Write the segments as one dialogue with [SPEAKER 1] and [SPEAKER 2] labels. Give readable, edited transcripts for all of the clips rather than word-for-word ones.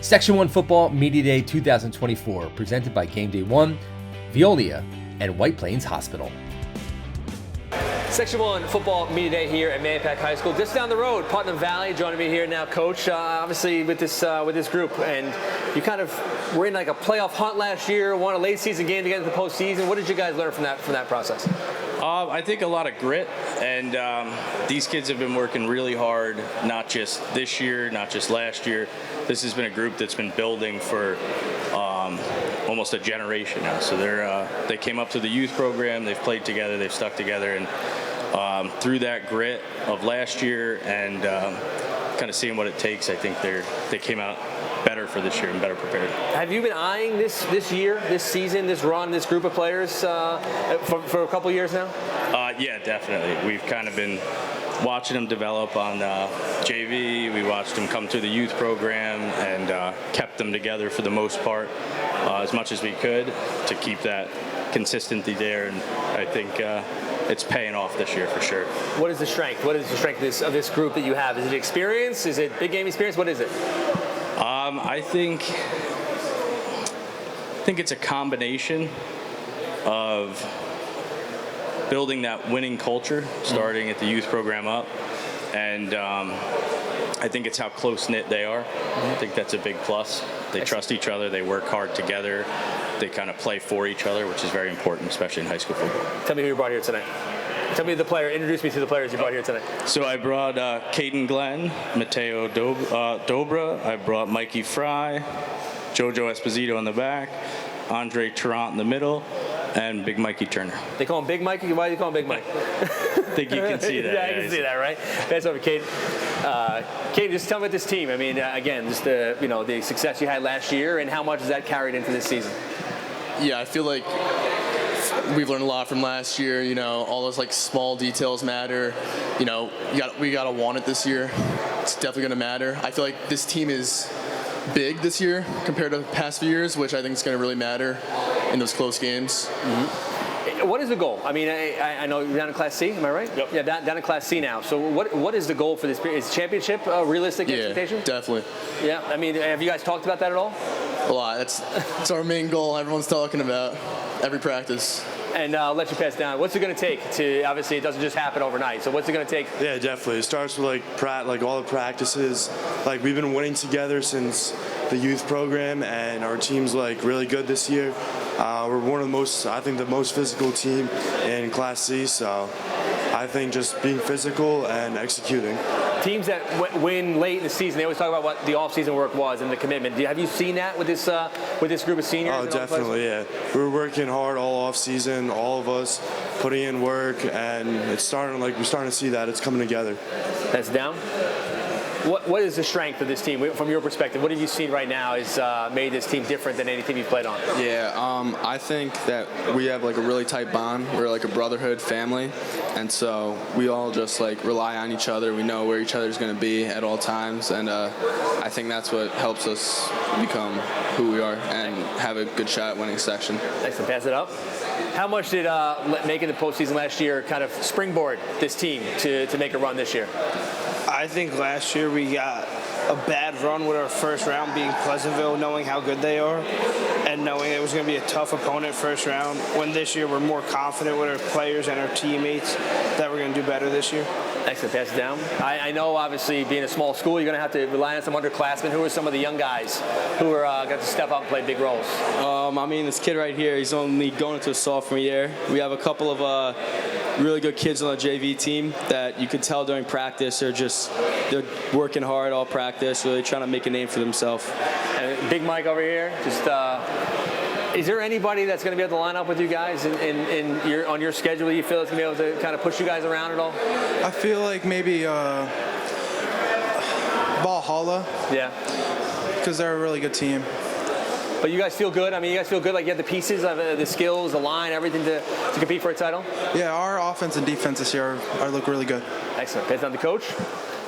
[SPEAKER 1] Section 1 Football Media Day 2024, presented by GameDay 1, Veolia, and White Plains Hospital.
[SPEAKER 2] Section 1 Football Media Day here at Mahopac High School. Just down the road, Putnam Valley, joining me here now, Coach, obviously with this group. And you kind of were in like a playoff hunt last year, won a late season game to get into the postseason. What did you guys learn from that process?
[SPEAKER 3] I think a lot of grit, and these kids have been working really hard, not just this year, not just last year. This has been a group that's been building for almost a generation now. So they came up to the youth program, they've played together, they've stuck together, and through that grit of last year and kind of seeing what it takes, I think they came out better for this year and better prepared.
[SPEAKER 2] Have you been eyeing this year, this season, this run, this group of players for a couple years now?
[SPEAKER 3] Yeah, definitely. We've kind of been watching them develop on JV. We watched them come through the youth program and kept them together for the most part as much as we could to keep that consistency there. And I think it's paying off this year for sure. What is the strength?
[SPEAKER 2] What is the strength of this group that you have? Is it experience? Is it big game experience? What is it?
[SPEAKER 3] I think it's a combination of building that winning culture, starting at the youth program up, and I think it's how close-knit they are. I think that's a big plus. They trust each other, they work hard together, they kind of play for each other, which is very important, especially in high school football.
[SPEAKER 2] Tell me who you brought here tonight. Tell me introduce me to the players you brought here tonight.
[SPEAKER 3] So I brought Caden Glenn, Mateo Dobra, I brought Mikey Fry, Jojo Esposito in the back, Andre Tarrant in the middle, and Big Mikey Turner.
[SPEAKER 2] They call him Big Mikey? Why do you call him Big Mike?
[SPEAKER 3] I think you can see that.
[SPEAKER 2] Yeah, I can see that, right? That's over, Kate. Kate, just tell me about this team. I mean, again, just the success you had last year, and how much has that carried into this season?
[SPEAKER 4] Yeah, I feel like we've learned a lot from last year. All those like small details matter. We gotta want it this year. It's definitely gonna matter. I feel like this team is big this year compared to the past few years, which I think is going to really matter in those close games.
[SPEAKER 2] Mm-hmm. What is the goal? I mean, I know you're down in Class C, am I right?
[SPEAKER 4] Yep.
[SPEAKER 2] Yeah, down in Class C now. So what is the goal for this period? Is championship a realistic expectation?
[SPEAKER 4] Yeah, definitely.
[SPEAKER 2] Yeah, I mean, have you guys talked about that at all?
[SPEAKER 4] A lot. That's our main goal. Everyone's talking about every practice.
[SPEAKER 2] And I'll let you pass down. What's it going to take to, obviously it doesn't just happen overnight, so what's it going to take?
[SPEAKER 5] Yeah, definitely. It starts with like all the practices. Like we've been winning together since the youth program, and our team's like really good this year. We're one of the most physical team in Class C, so I think just being physical and executing.
[SPEAKER 2] Teams that win late in the season, they always talk about what the off-season work was and the commitment. Have you seen that with this group of seniors?
[SPEAKER 5] Oh, definitely, yeah. We're working hard all off-season, all of us putting in work, and we're starting to see that it's coming together.
[SPEAKER 2] That's down. What is the strength of this team from your perspective? What have you seen right now has made this team different than any team you've played on?
[SPEAKER 6] Yeah, I think that we have like a really tight bond. We're like a brotherhood family, and so we all just like rely on each other. We know where each other's going to be at all times, and I think that's what helps us become who we are and have a good shot at winning section.
[SPEAKER 2] Thanks, and pass it up. How much did making the postseason last year kind of springboard this team to make a run this year?
[SPEAKER 7] I think last year we got a bad run with our first round being Pleasantville, knowing how good they are and knowing it was going to be a tough opponent first round. When this year we're more confident with our players and our teammates that we're going to do better this year.
[SPEAKER 2] Excellent. Pass it down. I know, obviously, being a small school, you're going to have to rely on some underclassmen. Who are some of the young guys who are got to step up and play big roles?
[SPEAKER 8] I mean, this kid right here, he's only going into his sophomore year. We have a couple of really good kids on the JV team that you could tell during practice they're working hard all practice, really trying to make a name for themselves.
[SPEAKER 2] And Big Mike over here, is there anybody that's going to be able to line up with you guys on your schedule that you feel is going to be able to kind of push you guys around at all?
[SPEAKER 9] I feel like maybe Valhalla.
[SPEAKER 2] Yeah.
[SPEAKER 9] Because they're a really good team.
[SPEAKER 2] But you guys feel good? I mean, you guys feel good like you have the pieces, the skills, the line, everything to compete for a title?
[SPEAKER 9] Yeah, our offense and defense this year look really good.
[SPEAKER 2] Excellent. Pass down to Coach.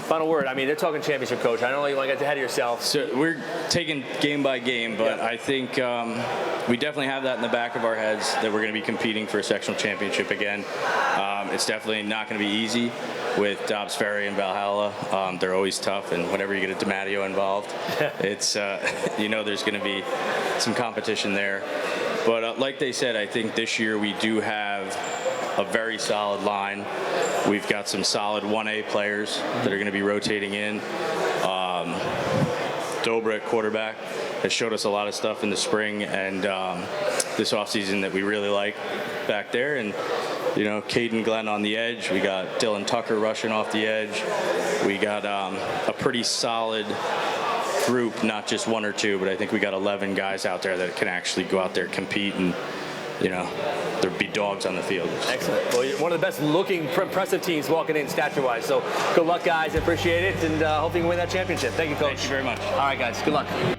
[SPEAKER 2] Final word. I mean, they're talking championship, coach. I don't know you want to get ahead of yourself.
[SPEAKER 3] So we're taking game by game, but I think we definitely have that in the back of our heads that we're going to be competing for a sectional championship again. It's definitely not going to be easy with Dobbs Ferry and Valhalla. They're always tough, and whenever you get a DiMatteo involved, it's there's going to be some competition there. But like they said, I think this year we do have a very solid line. We've got some solid 1A players that are going to be rotating in. Dobra at quarterback has showed us a lot of stuff in the spring and this offseason that we really like back there. And, Caden Glenn on the edge. We got Dylan Tucker rushing off the edge. We got a pretty solid group, not just one or two, but I think we got 11 guys out there that can actually go out there, compete, and there'd be dogs on the field.
[SPEAKER 2] Excellent. Well, you're one of the best looking, impressive teams walking in stature-wise. So good luck, guys. I appreciate it, and hopefully you can win that championship. Thank you, Coach.
[SPEAKER 3] Thank you very much.
[SPEAKER 2] All right, guys. Good luck.